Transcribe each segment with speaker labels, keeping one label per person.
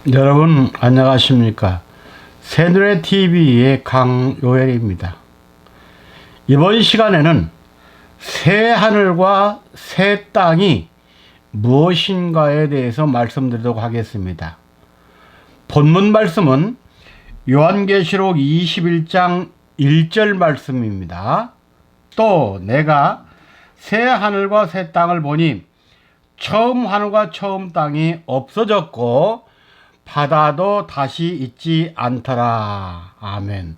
Speaker 1: 여러분 안녕하십니까? 새누레TV의 강요엘입니다. 이번 시간에는 새 하늘과 새 땅이 무엇인가에 대해서 말씀드리도록 하겠습니다. 본문 말씀은 요한계시록 21장 1절 말씀입니다. 또 내가 새 하늘과 새 땅을 보니 처음 하늘과 처음 땅이 없어졌고 바다도 다시 있지 않더라. 아멘.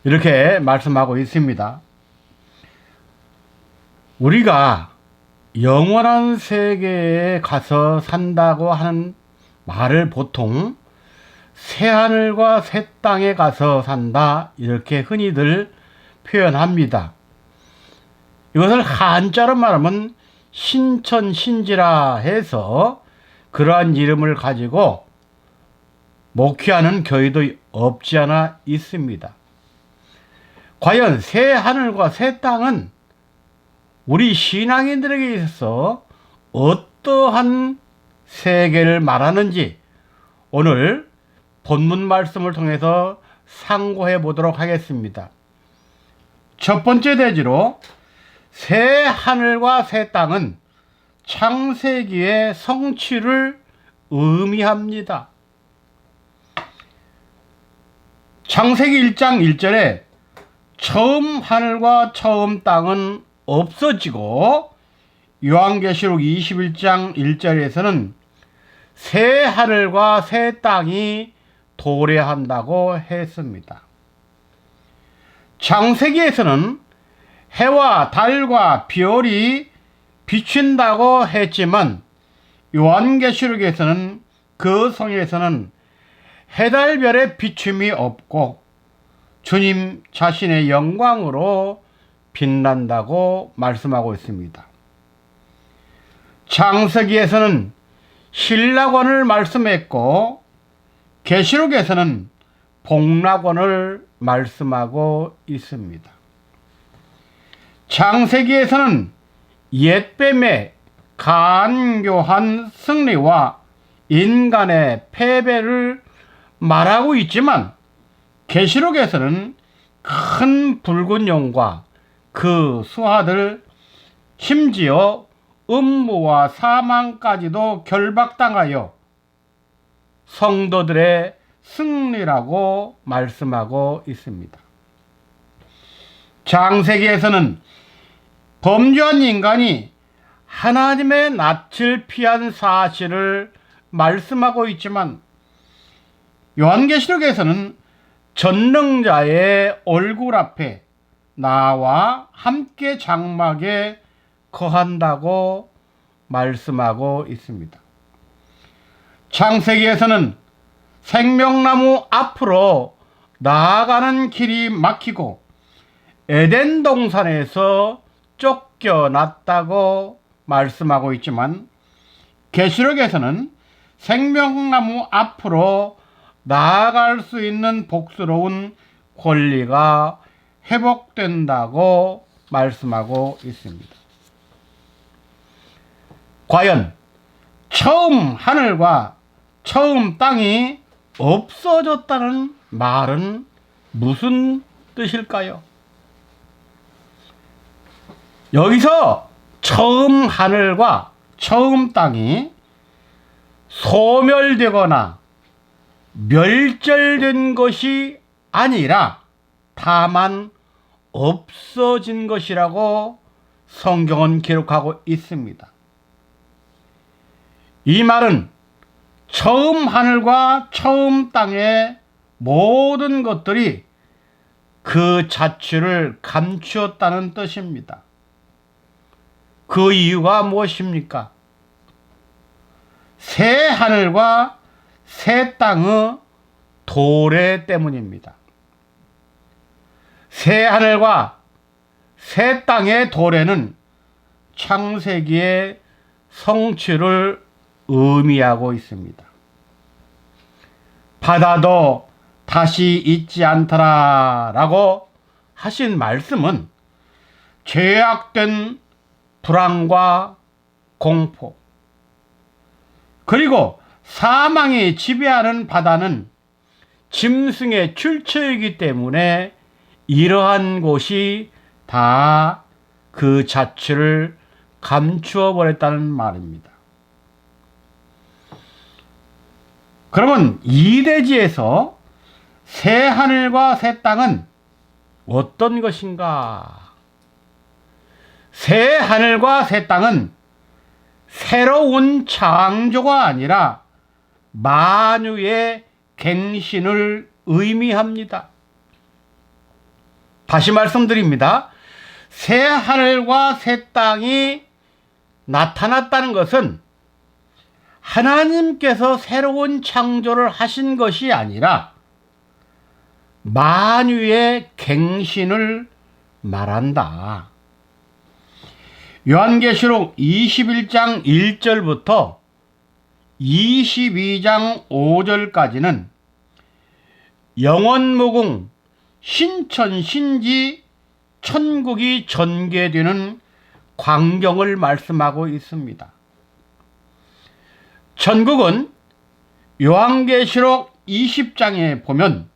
Speaker 1: 이렇게 말씀하고 있습니다. 우리가 영원한 세계에 가서 산다고 하는 말을 보통 새하늘과 새 땅에 가서 산다 이렇게 흔히들 표현합니다. 이것을 한자로 말하면 신천신지라 해서 그러한 이름을 가지고 목회하는 교회도 없지 않아 있습니다. 과연 새 하늘과 새 땅은 우리 신앙인들에게 있어서 어떠한 세계를 말하는지 오늘 본문 말씀을 통해서 상고해 보도록 하겠습니다. 첫 번째 대지로 새 하늘과 새 땅은 창세기의 성취를 의미합니다. 창세기 1장 1절에 처음 하늘과 처음 땅은 없어지고 요한계시록 21장 1절에서는 새 하늘과 새 땅이 도래한다고 했습니다. 창세기에서는 해와 달과 별이 비춘다고 했지만 요한계시록에서는 그 성에서는 해달별의 비춤이 없고 주님 자신의 영광으로 빛난다고 말씀하고 있습니다. 창세기에서는 신락원을 말씀했고 계시록에서는 복락원을 말씀하고 있습니다. 창세기에서는 옛뱀의 간교한 승리와 인간의 패배를 말하고 있지만 계시록에서는 큰 붉은 용과 그 수하들 심지어 음모와 사망까지도 결박당하여 성도들의 승리라고 말씀하고 있습니다. 창세기에서는 범죄한 인간이 하나님의 낯을 피한 사실을 말씀하고 있지만 요한계시록에서는 전능자의 얼굴 앞에 나와 함께 장막에 거한다고 말씀하고 있습니다. 창세기에서는 생명나무 앞으로 나아가는 길이 막히고 에덴 동산에서 쫓겨났다고 말씀하고 있지만 계시록에서는 생명나무 앞으로 나아갈 수 있는 복스러운 권리가 회복된다고 말씀하고 있습니다. 과연 처음 하늘과 처음 땅이 없어졌다는 말은 무슨 뜻일까요? 여기서 처음 하늘과 처음 땅이 소멸되거나 멸절된 것이 아니라 다만 없어진 것이라고 성경은 기록하고 있습니다. 이 말은 처음 하늘과 처음 땅의 모든 것들이 그 자취를 감추었다는 뜻입니다. 그 이유가 무엇입니까? 새 하늘과 새 땅의 도래 때문입니다. 새 하늘과 새 땅의 도래는 창세기의 성취를 의미하고 있습니다. 바다도 다시 있지 않더라 라고 하신 말씀은 죄악된 불안과 공포, 그리고 사망이 지배하는 바다는 짐승의 출처이기 때문에 이러한 곳이 다 그 자취를 감추어 버렸다는 말입니다. 그러면 이 대지에서 새 하늘과 새 땅은 어떤 것인가? 새 하늘과 새 땅은 새로운 창조가 아니라 만유의 갱신을 의미합니다. 다시 말씀드립니다. 새 하늘과 새 땅이 나타났다는 것은 하나님께서 새로운 창조를 하신 것이 아니라 만유의 갱신을 말한다. 요한계시록 21장 1절부터 22장 5절까지는 영원무궁 신천신지 천국이 전개되는 광경을 말씀하고 있습니다. 천국은 요한계시록 20장에 보면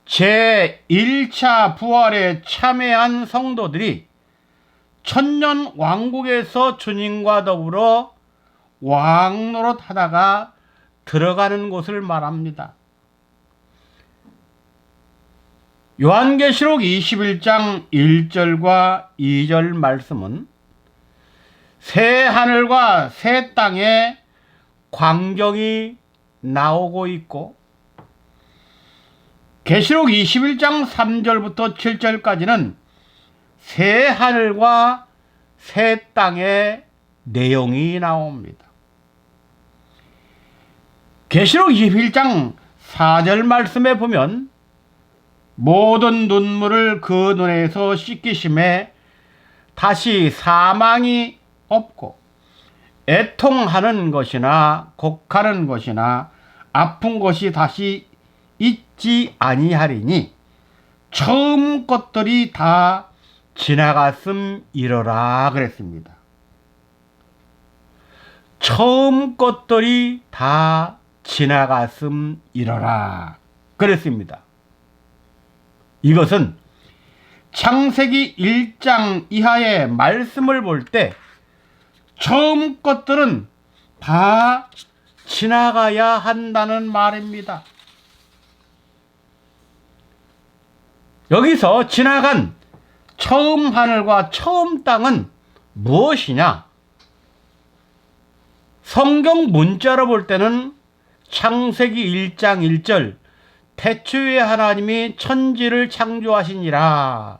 Speaker 1: 제1차 부활에 참여한 성도들이 천년 왕국에서 주님과 더불어 왕노릇 하다가 들어가는 곳을 말합니다. 요한계시록 21장 1절과 2절 말씀은 새 하늘과 새 땅에 광경이 나오고 있고, 계시록 21장 3절부터 7절까지는 새 하늘과 새 땅의 내용이 나옵니다. 계시록 21장 4절 말씀에 보면 모든 눈물을 그 눈에서 씻기심에 다시 사망이 없고 애통하는 것이나 곡하는 것이나 아픈 것이 다시 있지 아니하리니 처음 것들이 다 지나갔음이러라 그랬습니다. 처음 것들이 다 지나갔음이러라 그랬습니다. 이것은 창세기 1장 이하의 말씀을 볼 때 처음 것들은 다 지나가야 한다는 말입니다. 여기서 지나간 처음 하늘과 처음 땅은 무엇이냐? 성경 문자로 볼 때는 창세기 1장 1절 태초에 하나님이 천지를 창조하시니라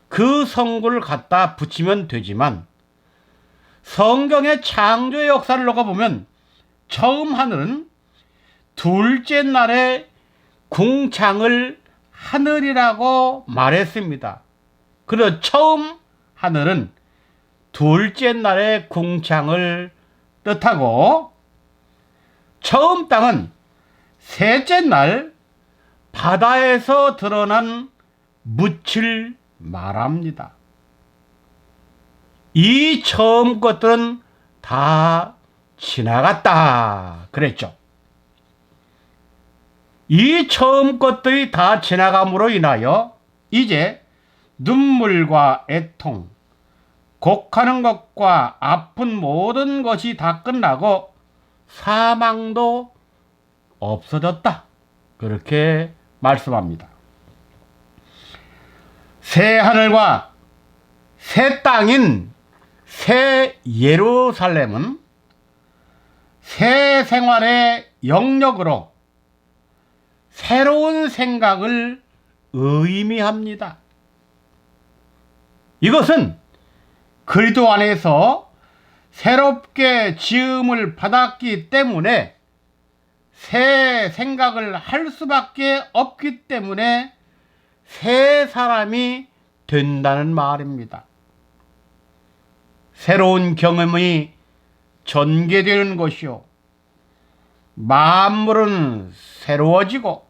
Speaker 1: 그 성구를 갖다 붙이면 되지만, 성경의 창조의 역사를 놓아보면 처음 하늘은 둘째 날에 궁창을 하늘이라고 말했습니다. 그래서 처음 하늘은 둘째 날의 궁창을 뜻하고, 처음 땅은 셋째 날 바다에서 드러난 묻을 말합니다. 이 처음 것들은 다 지나갔다 그랬죠. 이 처음 것들이 다 지나감으로 인하여 이제 눈물과 애통, 곡하는 것과 아픈 모든 것이 다 끝나고 사망도 없어졌다 그렇게 말씀합니다. 새 하늘과 새 땅인 새 예루살렘은 새 생활의 영역으로 새로운 생각을 의미합니다. 이것은 그리스도 안에서 새롭게 지음을 받았기 때문에 새 생각을 할 수밖에 없기 때문에 새 사람이 된다는 말입니다. 새로운 경험이 전개되는 것이요, 만물은 새로워지고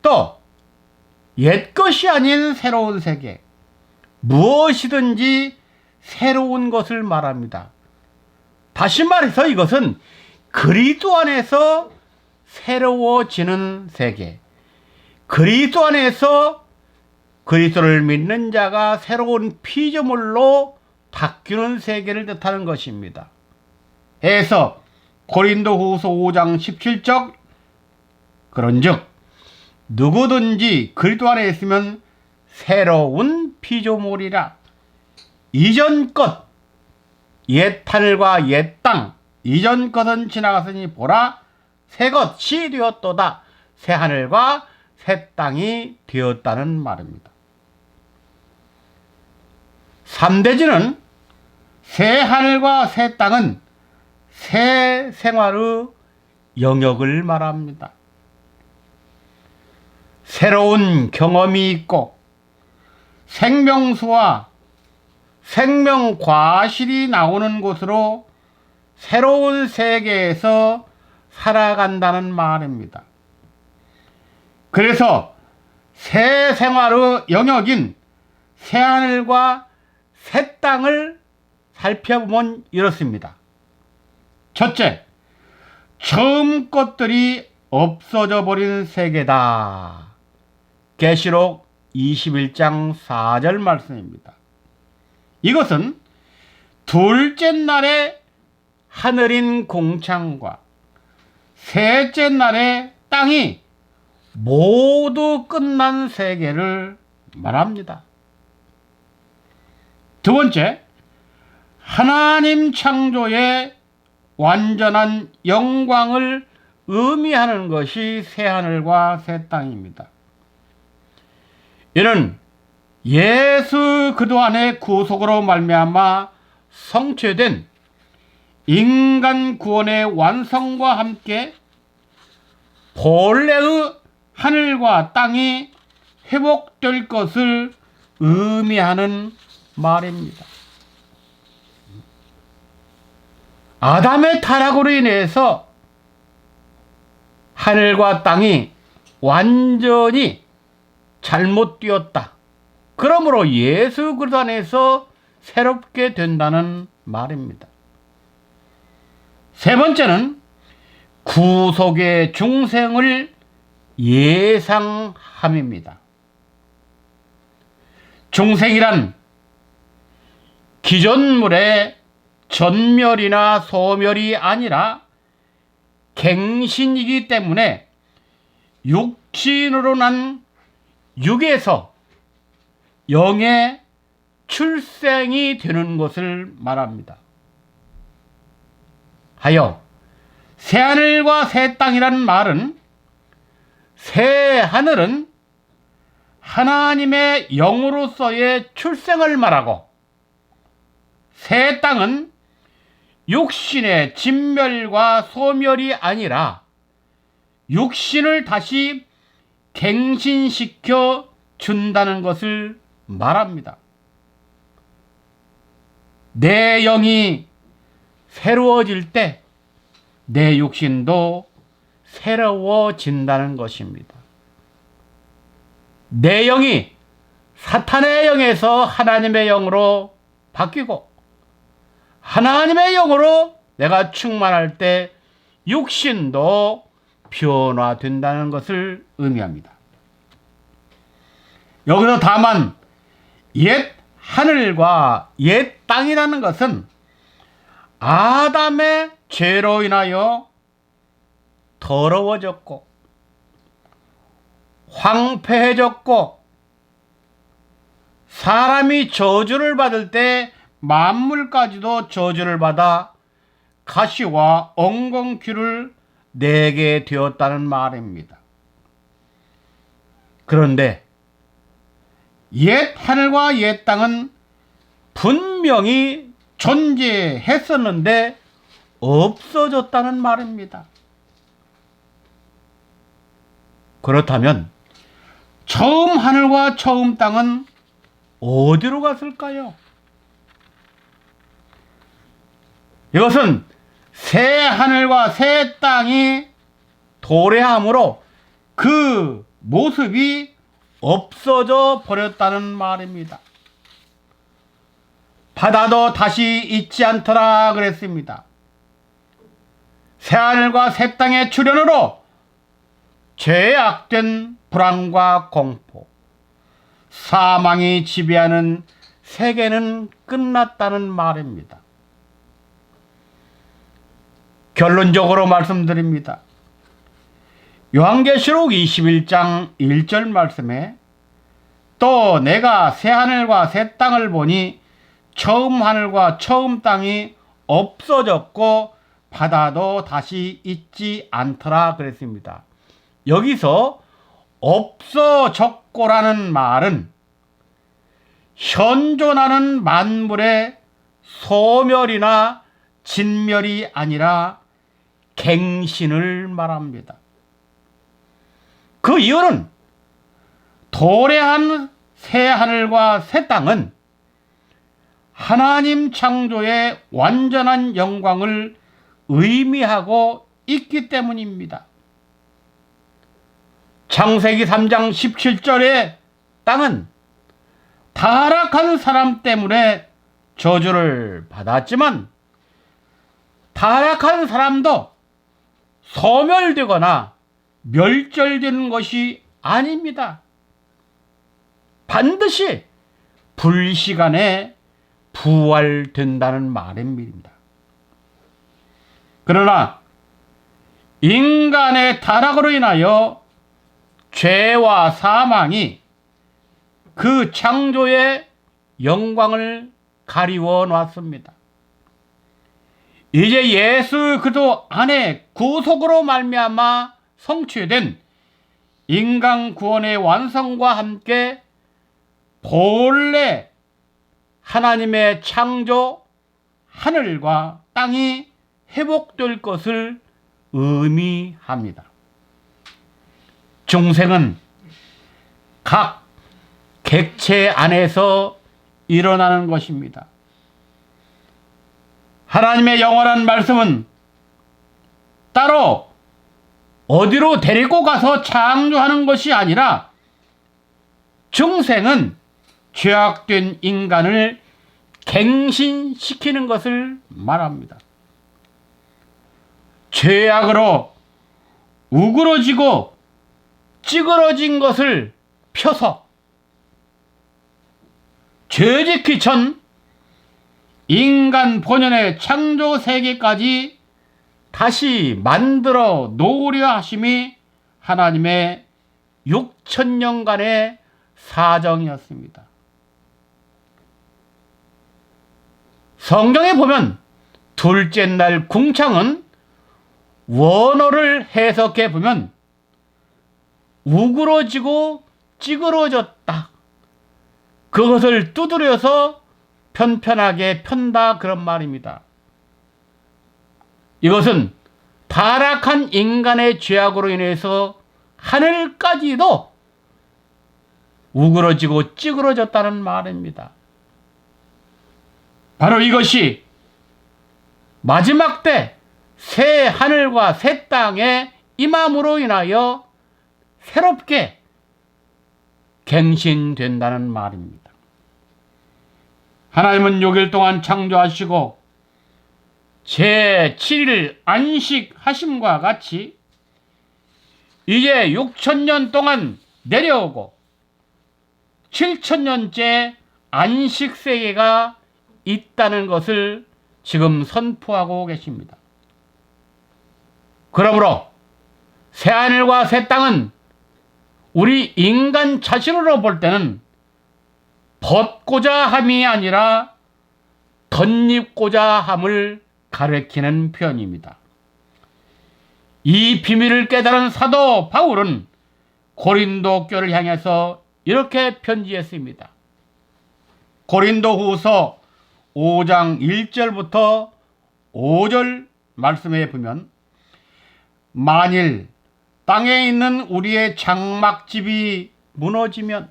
Speaker 1: 또 옛것이 아닌 새로운 세계, 무엇이든지 새로운 것을 말합니다. 다시 말해서 이것은 그리스도 안에서 새로워지는 세계, 그리스도 안에서 그리스도를 믿는 자가 새로운 피조물로 바뀌는 세계를 뜻하는 것입니다. 해서 고린도후서 5장 17절 그런즉 누구든지 그리스도 안에 있으면 새로운 피조물이라. 이전 것 옛 하늘과 옛 땅 이전 것은 지나갔으니 보라 새 것이 되었도다. 새 하늘과 새 땅이 되었다는 말입니다. 3대지는 새 하늘과 새 땅은 새 생활의 영역을 말합니다. 새로운 경험이 있고 생명수와 생명과실이 나오는 곳으로 새로운 세계에서 살아간다는 말입니다. 그래서 새 생활의 영역인 새 하늘과 새 땅을 살펴보면 이렇습니다. 첫째, 처음 것들이 없어져 버린 세계다. 계시록 21장 4절 말씀입니다. 이것은 둘째 날의 하늘인 공창과 셋째 날의 땅이 모두 끝난 세계를 말합니다. 두 번째, 하나님 창조의 완전한 영광을 의미하는 것이 새하늘과 새 땅입니다. 이는 예수 그리스도 안의 구속으로 말미암아 성취된 인간 구원의 완성과 함께 본래의 하늘과 땅이 회복될 것을 의미하는 말입니다. 아담의 타락으로 인해서 하늘과 땅이 완전히 잘못되었다. 그러므로 예수 그리스도 안에서 새롭게 된다는 말입니다. 세 번째는 구속의 중생을 예상함입니다. 중생이란 기존물의 전멸이나 소멸이 아니라 갱신이기 때문에 육신으로 난 육에서 영의 출생이 되는 것을 말합니다. 하여 새하늘과 새 땅이라는 말은 새 하늘은 하나님의 영으로서의 출생을 말하고 새 땅은 육신의 진멸과 소멸이 아니라 육신을 다시 갱신시켜 준다는 것을 말합니다. 내 영이 새로워질 때 내 육신도 새로워진다는 것입니다. 내 영이 사탄의 영에서 하나님의 영으로 바뀌고 하나님의 영으로 내가 충만할 때 육신도 변화된다는 것을 의미합니다. 여기서 다만 옛 하늘과 옛 땅이라는 것은 아담의 죄로 인하여 더러워졌고 황폐해졌고 사람이 저주를 받을 때 만물까지도 저주를 받아 가시와 엉겅퀴를 내게 되었다는 말입니다. 그런데 옛 하늘과 옛 땅은 분명히 존재했었는데 없어졌다는 말입니다. 그렇다면 처음 하늘과 처음 땅은 어디로 갔을까요? 이것은 새 하늘과 새 땅이 도래함으로 그 모습이 없어져 버렸다는 말입니다. 바다도 다시 있지 않더라 그랬습니다. 새하늘과 새 땅의 출현으로 죄악된 불안과 공포, 사망이 지배하는 세계는 끝났다는 말입니다. 결론적으로 말씀드립니다. 요한계시록 21장 1절 말씀에 또 내가 새 하늘과 새 땅을 보니 처음 하늘과 처음 땅이 없어졌고 바다도 다시 있지 않더라 그랬습니다. 여기서 없어졌고라는 말은 현존하는 만물의 소멸이나 진멸이 아니라 갱신을 말합니다. 그 이유는 도래한 새 하늘과 새 땅은 하나님 창조의 완전한 영광을 의미하고 있기 때문입니다. 창세기 3장 17절의 땅은 타락한 사람 때문에 저주를 받았지만 타락한 사람도 소멸되거나 멸절되는 것이 아닙니다. 반드시 불시간에 부활된다는 말입니다. 그러나 인간의 타락으로 인하여 죄와 사망이 그 창조의 영광을 가리워 놨습니다. 이제 예수 그리스도 안에 구속으로 말미암아 성취된 인간 구원의 완성과 함께 본래 하나님의 창조 하늘과 땅이 회복될 것을 의미합니다. 중생은 각 객체 안에서 일어나는 것입니다. 하나님의 영원한 말씀은 따로 어디로 데리고 가서 창조하는 것이 아니라 중생은 죄악된 인간을 갱신시키는 것을 말합니다. 죄악으로 우그러지고 찌그러진 것을 펴서 죄짓기 전 인간 본연의 창조 세계까지 다시 만들어 놓으려 하심이 하나님의 6천년간의 사정이었습니다. 성경에 보면 둘째 날 궁창은 원어를 해석해 보면 우그러지고 찌그러졌다. 그것을 두드려서 편편하게 편다 그런 말입니다. 이것은 타락한 인간의 죄악으로 인해서 하늘까지도 우그러지고 찌그러졌다는 말입니다. 바로 이것이 마지막 때 새 하늘과 새 땅의 임함으로 인하여 새롭게 갱신된다는 말입니다. 하나님은 6일 동안 창조하시고 제7일 안식하심과 같이 이제 6천년 동안 내려오고 7천년째 안식세계가 있다는 것을 지금 선포하고 계십니다. 그러므로 새하늘과 새 땅은 우리 인간 자신으로 볼 때는 벗고자 함이 아니라 덧입고자 함을 가리키는 표현입니다. 이 비밀을 깨달은 사도 바울은 고린도 교를 향해서 이렇게 편지했습니다. 고린도후서 5장 1절부터 5절 말씀에 보면 만일 땅에 있는 우리의 장막집이 무너지면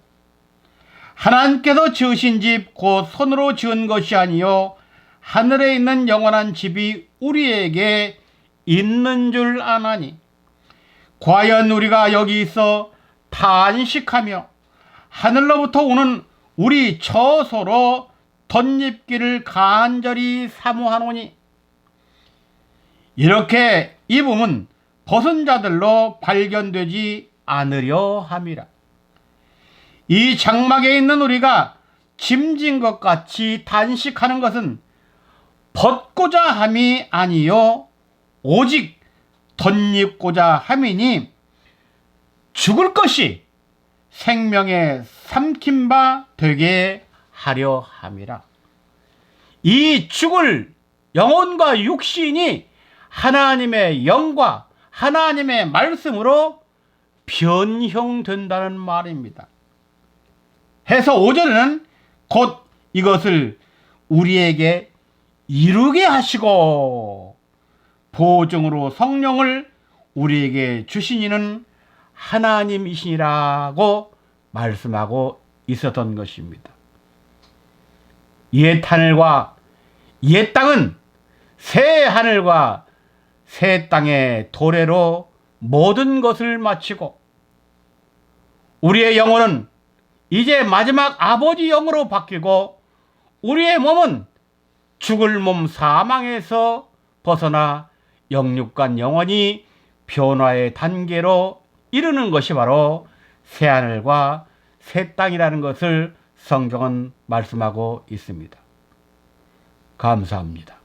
Speaker 1: 하나님께서 지으신 집 곧 손으로 지은 것이 아니요 하늘에 있는 영원한 집이 우리에게 있는 줄 아나니 과연 우리가 여기 있어 탄식하며 하늘로부터 오는 우리 처소로 덧입기를 간절히 사모하노니 이렇게 입음은 벗은 자들로 발견되지 않으려 함이라. 이 장막에 있는 우리가 짐진 것 같이 단식하는 것은 벗고자 함이 아니요 오직 덧입고자 함이니 죽을 것이 생명에 삼킨 바 되게 하려 함이라. 이 죽을 영혼과 육신이 하나님의 영과 하나님의 말씀으로 변형된다는 말입니다. 해서 5절에는 곧 이것을 우리에게 이루게 하시고 보증으로 성령을 우리에게 주시니는 하나님이시니라고 말씀하고 있었던 것입니다. 옛 하늘과 옛 땅은 새 하늘과 새 땅의 도래로 모든 것을 마치고 우리의 영혼은 이제 마지막 아버지 영으로 바뀌고 우리의 몸은 죽을 몸 사망에서 벗어나 영육간 영원히 변화의 단계로 이르는 것이 바로 새하늘과 새 땅이라는 것을 성경은 말씀하고 있습니다. 감사합니다.